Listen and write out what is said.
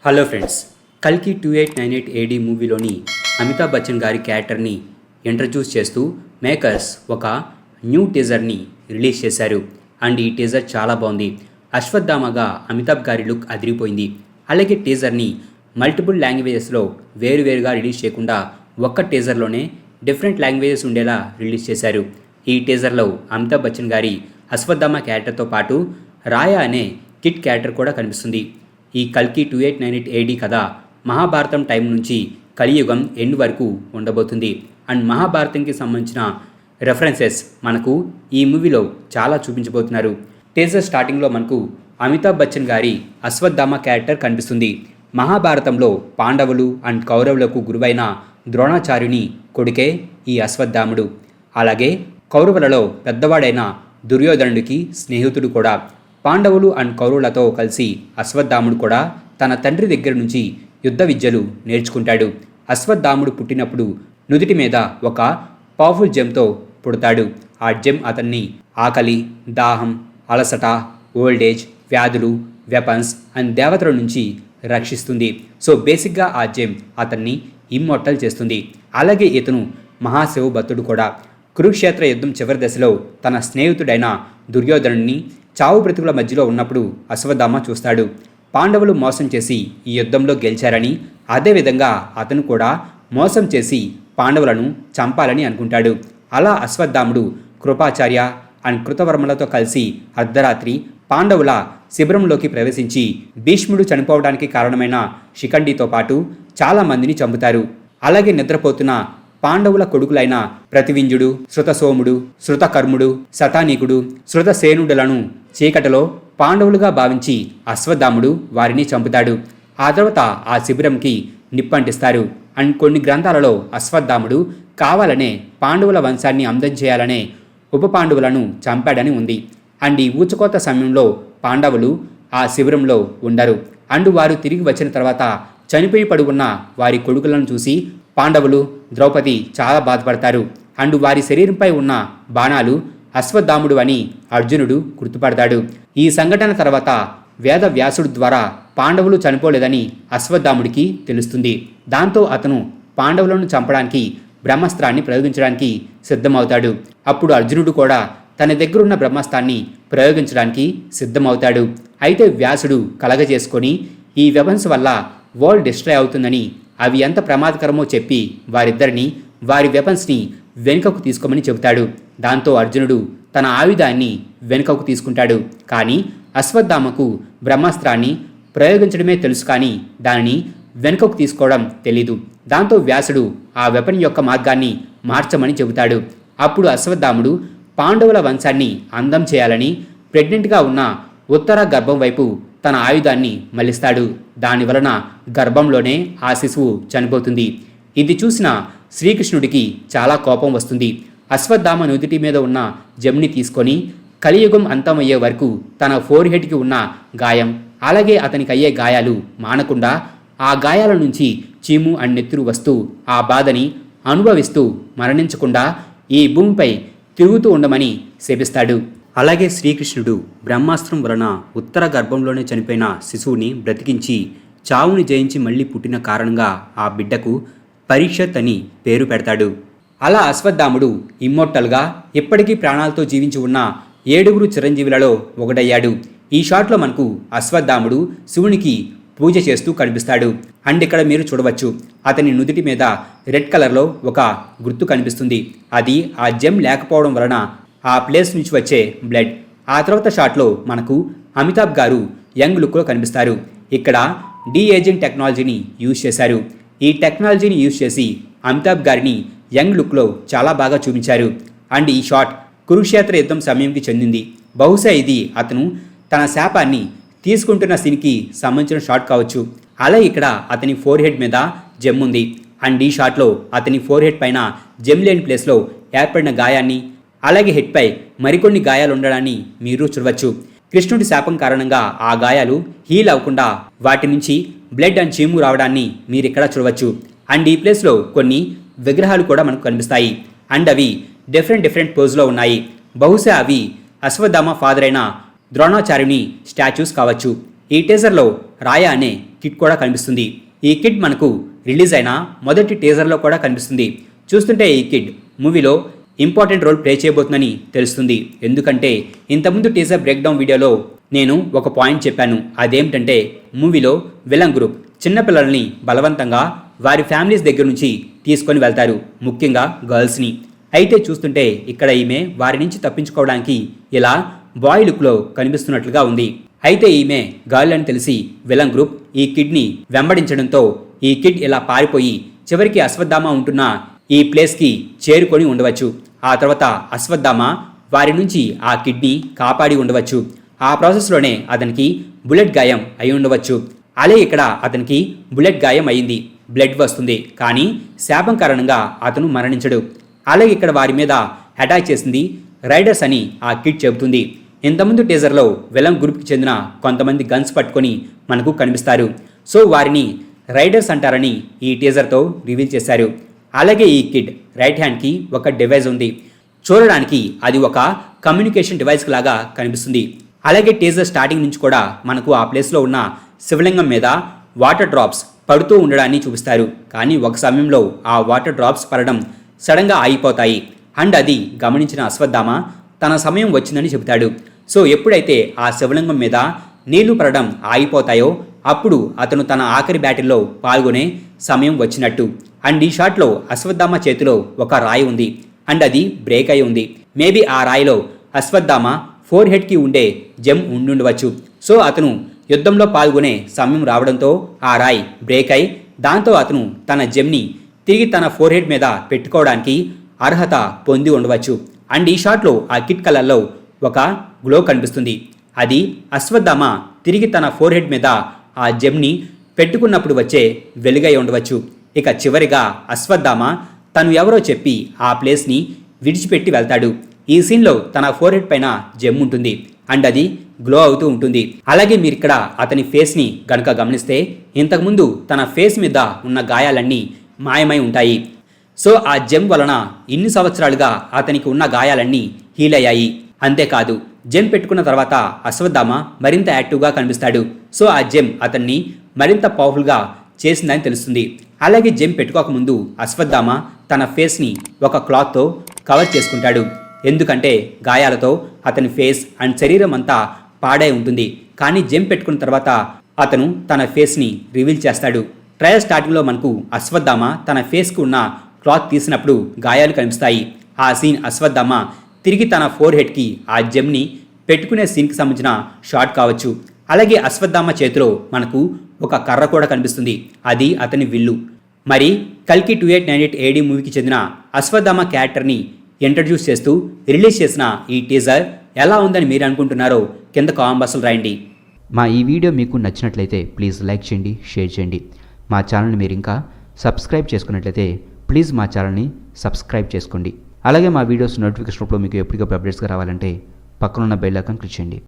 Hello friends, కల్కి 2898 ఏడీ మూవీలోని అమితాబ్ బచ్చన్ గారి క్యారెక్టర్ని ఇంట్రడ్యూస్ చేస్తూ మేకర్స్ ఒక న్యూ టీజర్ని రిలీజ్ చేశారు. అండ్ ఈ టీజర్ చాలా బాగుంది. అశ్వత్థామగా అమితాబ్ గారి లుక్ అదిరిపోయింది. అలాగే టీజర్ని మల్టిపుల్ లాంగ్వేజెస్లో వేరువేరుగా రిలీజ్ చేయకుండా ఒక్క టీజర్లోనే డిఫరెంట్ లాంగ్వేజెస్ ఉండేలా రిలీజ్ చేశారు. ఈ టీజర్లో అమితాబ్ బచ్చన్ గారి అశ్వత్థామ క్యారెక్టర్తో పాటు రాయా అనే కిడ్ క్యారెక్టర్ కూడా కనిపిస్తుంది. ఈ కల్కి 2898 ఏడీ కథ మహాభారతం టైం నుంచి కలియుగం ఎండ్ వరకు ఉండబోతుంది. అండ్ మహాభారతంకి సంబంధించిన రెఫరెన్సెస్ మనకు ఈ మూవీలో చాలా చూపించబోతున్నారు. టీజర్ స్టార్టింగ్లో మనకు అమితాబ్ బచ్చన్ గారి అశ్వత్థామ క్యారెక్టర్ కనిపిస్తుంది. మహాభారతంలో పాండవులు అండ్ కౌరవులకు గురువైన ద్రోణాచార్యుని కొడుకే ఈ అశ్వత్థాముడు. అలాగే కౌరవులలో పెద్దవాడైన దుర్యోధనుడికి స్నేహితుడు కూడా. పాండవులు అండ్ కౌరవులతో కలిసి అశ్వత్థాముడు కూడా తన తండ్రి దగ్గర నుంచి యుద్ధ విద్యలు నేర్చుకుంటాడు. అశ్వత్థాముడు పుట్టినప్పుడు నుదిటి మీద ఒక పవర్ఫుల్ జెమ్తో పుడతాడు. ఆ జెమ్ అతన్ని ఆకలి, దాహం, అలసట, ఓల్డేజ్, వ్యాధులు, వెపన్స్ అండ్ దేవతల నుంచి రక్షిస్తుంది. సో బేసిక్గా ఆ జెమ్ అతన్ని ఇమ్మోర్టల్ చేస్తుంది. అలాగే ఇతను మహాశివ భక్తుడు కూడా. కురుక్షేత్ర యుద్ధం చివరి దశలో తన స్నేహితుడైన దుర్యోధనుడిని చావు బ్రతుకుల మధ్యలో ఉన్నప్పుడు అశ్వత్థామ చూస్తాడు. పాండవులు మోసం చేసి ఈ యుద్ధంలో గెలిచారని, అదేవిధంగా అతను కూడా మోసం చేసి పాండవులను చంపాలని అనుకుంటాడు. అలా అశ్వత్థాముడు కృపాచార్య అండ్ కృతవర్మలతో కలిసి అర్ధరాత్రి పాండవుల శిబిరంలోకి ప్రవేశించి భీష్ముడు చనిపోవడానికి కారణమైన శిఖండితో పాటు చాలామందిని చంపుతారు. అలాగే నిద్రపోతున్న పాండవుల కొడుకులైన ప్రతివింజుడు, శృతసోముడు, శృతకర్ముడు, శతానీకుడు, శృతసేనుడులను చీకటిలో పాండవులుగా భావించి అశ్వత్థాముడు వారిని చంపుతాడు. ఆ తర్వాత ఆ శిబిరంకి నిప్పంటిస్తారు. అండ్ కొన్ని గ్రంథాలలో అశ్వత్థాముడు కావాలనే పాండవుల వంశాన్ని అంతం చేయాలనే ఉప పాండవులను చంపాడని ఉంది. అండ్ ఈ ఊచకోత సమయంలో పాండవులు ఆ శిబిరంలో ఉండరు. అండ్ వారు తిరిగి వచ్చిన తర్వాత చనిపోయి పడి ఉన్న వారి కొడుకులను చూసి పాండవులు, ద్రౌపది చాలా బాధపడతారు. అండ్ వారి శరీరంపై ఉన్న బాణాలు అశ్వత్థాముడు అని అర్జునుడు గుర్తుపడతాడు. ఈ సంఘటన తర్వాత వేద వ్యాసుడు ద్వారా పాండవులు చనిపోలేదని అశ్వత్థాముడికి తెలుస్తుంది. దాంతో అతను పాండవులను చంపడానికి బ్రహ్మాస్త్రాన్ని ప్రయోగించడానికి సిద్ధమవుతాడు. అప్పుడు అర్జునుడు కూడా తన దగ్గరున్న బ్రహ్మాస్త్రాన్ని ప్రయోగించడానికి సిద్ధమవుతాడు. అయితే వ్యాసుడు కలగజేసుకొని ఈ వెపన్స్ వల్ల వరల్డ్ డిస్ట్రాయ్ అవుతుందని, అవి ఎంత ప్రమాదకరమో చెప్పి వారిద్దరిని వారి వెపన్స్ని వెనుకకు తీసుకోమని చెబుతాడు. దాంతో అర్జునుడు తన ఆయుధాన్ని వెనుకకు తీసుకుంటాడు. కానీ అశ్వత్థామకు బ్రహ్మాస్త్రాన్ని ప్రయోగించడమే తెలుసు, కానీ దానిని వెనుకకు తీసుకోవడం తెలీదు. దాంతో వ్యాసుడు ఆ వెపన్ యొక్క మార్గాన్ని మార్చమని చెబుతాడు. అప్పుడు అశ్వత్థాముడు పాండవుల వంశాన్ని అందం చేయాలని ప్రెగ్నెంట్గా ఉన్న ఉత్తర గర్భం వైపు తన ఆయుధాన్ని మళ్లిస్తాడు. దాని వలన గర్భంలోనే ఆ శిశువు చనిపోతుంది. ఇది చూసిన శ్రీకృష్ణుడికి చాలా కోపం వస్తుంది. అశ్వత్థామ నుదిటి మీద ఉన్న జమ్ని తీసుకొని కలియుగం అంతమయ్యే వరకు తన ఫోర్ హెడ్కి ఉన్న గాయం, అలాగే అతనికి అయ్యే గాయాలు మానకుండా ఆ గాయాల నుంచి చీము అండ్ నెత్తురు వస్తూ ఆ బాధని అనుభవిస్తూ మరణించకుండా ఈ భూమిపై తిరుగుతూ ఉండమని శపిస్తాడు. అలాగే శ్రీకృష్ణుడు బ్రహ్మాస్త్రం వలన ఉత్తర గర్భంలోనే చనిపోయిన శిశువుని బ్రతికించి చావుని జయించి మళ్ళీ పుట్టిన కారణంగా ఆ బిడ్డకు పరీక్షత్ అని పేరు పెడతాడు. అలా అశ్వత్థాముడు ఇమ్మోర్టల్గా ఇప్పటికీ ప్రాణాలతో జీవించి ఉన్న 7 చిరంజీవులలో ఒకడయ్యాడు. ఈ షాట్లో మనకు అశ్వత్థాముడు శివునికి పూజ చేస్తూ కనిపిస్తాడు. అండ్ ఇక్కడ మీరు చూడవచ్చు, అతని నుదిటి మీద రెడ్ కలర్లో ఒక గుర్తు కనిపిస్తుంది. అది ఆ జెమ్ లేకపోవడం వలన ఆ ప్లేస్ నుంచి వచ్చే బ్లడ్. ఆ తర్వాత షాట్లో మనకు అమితాబ్ గారు యంగ్ లుక్లో కనిపిస్తారు. ఇక్కడ డీఏజింగ్ టెక్నాలజీని యూజ్ చేశారు. ఈ టెక్నాలజీని యూజ్ చేసి అమితాబ్ గారిని యంగ్ లుక్లో చాలా బాగా చూపించారు. అండ్ ఈ షాట్ కురుక్షేత్ర యుద్ధం సమయంకి చెందింది. బహుశా ఇది అతను తన శాపాన్ని తీసుకుంటున్న సీన్కి సంబంధించిన షాట్ కావచ్చు. అలాగే ఇక్కడ అతని ఫోర్ హెడ్ మీద జెమ్ ఉంది. అండ్ ఈ షాట్లో అతని ఫోర్ హెడ్ పైన జెమ్ లేని ప్లేస్లో ఏర్పడిన గాయాన్ని, అలాగే హెడ్పై మరికొన్ని గాయాలు ఉండడాన్ని మీరు చూడవచ్చు. కృష్ణుడి శాపం కారణంగా ఆ గాయాలు హీల్ అవ్వకుండా వాటి నుంచి బ్లడ్ అండ్ చీము రావడాన్ని మీరు ఇక్కడ చూడవచ్చు. అండ్ ఈ ప్లేస్లో కొన్ని విగ్రహాలు కూడా మనకు కనిపిస్తాయి. అండ్ అవి డిఫరెంట్ పోజ్లో ఉన్నాయి. బహుశా అవి అశ్వత్థామ ఫాదర్ అయిన ద్రోణాచార్యుని స్టాచ్యూస్ కావచ్చు. ఈ టీజర్లో రాయా అనే కిడ్ కూడా కనిపిస్తుంది. ఈ కిడ్ మనకు రిలీజ్ అయిన మొదటి టీజర్లో కూడా కనిపిస్తుంది. చూస్తుంటే ఈ కిడ్ మూవీలో ఇంపార్టెంట్ రోల్ ప్లే చేయబోతుందని తెలుస్తుంది. ఎందుకంటే ఇంతకుముందు టీజర్ బ్రేక్డౌన్ వీడియోలో నేను ఒక పాయింట్ చెప్పాను. అదేమిటంటే మూవీలో విలన్ గ్రూప్ చిన్నపిల్లల్ని బలవంతంగా వారి ఫ్యామిలీస్ దగ్గర నుంచి తీసుకొని వెళ్తారు, ముఖ్యంగా గర్ల్స్ని. అయితే చూస్తుంటే ఇక్కడ ఈమె వారి నుంచి తప్పించుకోవడానికి ఇలా బాయ్ లుక్లో కనిపిస్తున్నట్లుగా ఉంది. అయితే ఈమె గర్ల్ అని తెలిసి విలన్ గ్రూప్ ఈ కిడ్ని వెంబడించడంతో ఈ కిడ్ ఇలా పారిపోయి చివరికి అశ్వత్థామ ఉంటున్న ఈ ప్లేస్కి చేరుకొని ఉండవచ్చు. ఆ తర్వాత అశ్వత్థామ వారి నుంచి ఆ కిడ్ని కాపాడి ఉండవచ్చు. ఆ ప్రాసెస్లోనే అతనికి బుల్లెట్ గాయం అయి ఉండవచ్చు. అలాగే ఇక్కడ అతనికి బుల్లెట్ గాయం అయింది, బ్లడ్ వస్తుంది, కానీ శాపం కారణంగా అతను మరణించడు. అలాగే ఇక్కడ వారి మీద అటాక్ చేసింది రైడర్స్ అని ఆ కిడ్ చెబుతుంది. ఇంతకుముందు టీజర్లో విలన్ గ్రూప్కి చెందిన కొంతమంది గన్స్ పట్టుకొని మనకు కనిపిస్తారు. సో వారిని రైడర్స్ అంటారని ఈ టీజర్తో రివీల్ చేశారు. అలాగే ఈ కిడ్ రైట్ హ్యాండ్కి ఒక డివైస్ ఉంది. చూడడానికి అది ఒక కమ్యూనికేషన్ డివైస్ లాగా కనిపిస్తుంది. అలాగే టీజర్ స్టార్టింగ్ నుంచి కూడా మనకు ఆ ప్లేస్లో ఉన్న శివలింగం మీద వాటర్ డ్రాప్స్ పడుతూ ఉండడాన్ని చూపిస్తారు. కానీ ఒక సమయంలో ఆ వాటర్ డ్రాప్స్ పడడం సడన్గా ఆగిపోతాయి. అండ్ అది గమనించిన అశ్వత్థామ తన సమయం వచ్చిందని చెబుతాడు. సో ఎప్పుడైతే ఆ శివలింగం మీద నీళ్లు పడడం ఆగిపోతాయో అప్పుడు అతను తన ఆఖరి బ్యాటిల్లో పాల్గొనే సమయం వచ్చినట్టు. అండ్ ఈ షాట్లో అశ్వత్థామ చేతిలో ఒక రాయి ఉంది అండ్ అది బ్రేక్ అయి ఉంది. మేబీ ఆ రాయిలో అశ్వత్థామ ఫోర్ హెడ్కి ఉండే జెమ్ ఉండుండవచ్చు. సో అతను యుద్ధంలో పాల్గొనే సమయం రావడంతో ఆ రాయి బ్రేక్ అయి దాంతో అతను తన జెమ్ని తిరిగి తన ఫోర్ హెడ్ మీద పెట్టుకోవడానికి అర్హత పొంది ఉండవచ్చు. అండ్ ఈ షాట్లో ఆ కిట్ కలర్లో ఒక గ్లో కనిపిస్తుంది. అది అశ్వత్థామ తిరిగి తన ఫోర్ హెడ్ మీద ఆ జెమ్ని పెట్టుకున్నప్పుడు వచ్చే వెలుగై ఉండవచ్చు. ఇక చివరిగా అశ్వత్థామ తను ఎవరో చెప్పి ఆ ప్లేస్ని విడిచిపెట్టి వెళ్తాడు. ఈ సీన్లో తన ఫోర్ హెడ్ పైన జెమ్ ఉంటుంది అండ్ అది గ్లో అవుతూ ఉంటుంది. అలాగే మీరు ఇక్కడ అతని ఫేస్ని గనుక గమనిస్తే ఇంతకుముందు తన ఫేస్ మీద ఉన్న గాయాలన్నీ మాయమై ఉంటాయి. సో ఆ జెమ్ వలన ఇన్ని సంవత్సరాలుగా అతనికి ఉన్న గాయాలన్నీ హీల్ అయ్యాయి. అంతేకాదు జెమ్ పెట్టుకున్న తర్వాత అశ్వత్థామ మరింత యాక్టివ్గా కనిపిస్తాడు. సో ఆ జెమ్ అతన్ని మరింత పవర్ఫుల్గా చేసిందని తెలుస్తుంది. అలాగే జెమ్ పెట్టుకోకముందు అశ్వత్థామ తన ఫేస్ని ఒక క్లాత్తో కవర్ చేసుకుంటాడు. ఎందుకంటే గాయాలతో అతని ఫేస్ అండ్ శరీరం అంతా పాడై ఉంటుంది. కానీ జెమ్ పెట్టుకున్న తర్వాత అతను తన ఫేస్ని రివీల్ చేస్తాడు. ట్రయల్ స్టార్టింగ్లో మనకు అశ్వత్థామ తన ఫేస్కు ఉన్న క్లాత్ తీసినప్పుడు గాయాలు కనిపిస్తాయి. ఆ సీన్ అశ్వత్థామ తిరిగి తన ఫోర్ హెడ్కి ఆ జెమ్ని పెట్టుకునే సీన్కి సంబంధించిన షాట్ కావచ్చు. అలాగే అశ్వత్థామ చేతిలో మనకు ఒక కర్ర కూడా కనిపిస్తుంది. అది అతని విల్లు. మరి కల్కి 2898 AD మూవీకి చెందిన అశ్వత్థామ క్యారెక్టర్ని ఇంట్రడ్యూస్ చేస్తూ రిలీజ్ చేసిన ఈ టీజర్ ఎలా ఉందని మీరు అనుకుంటున్నారో కింద కామెంట్ బాక్స్లో రాయండి. మా ఈ వీడియో మీకు నచ్చినట్లయితే ప్లీజ్ లైక్ చేయండి, షేర్ చేయండి. మా ఛానల్ని మీరు ఇంకా సబ్స్క్రైబ్ చేసుకున్నట్లయితే ప్లీజ్ మా ఛానల్ని సబ్స్క్రైబ్ చేసుకోండి. అలాగే మా వీడియోస్ నోటిఫికేషన్ రూపంలో మీకు ఎప్పటికప్పుడు అప్డేట్స్గా రావాలంటే పక్కనున్న బెల్ ఐకాన్ క్లిక్ చేయండి.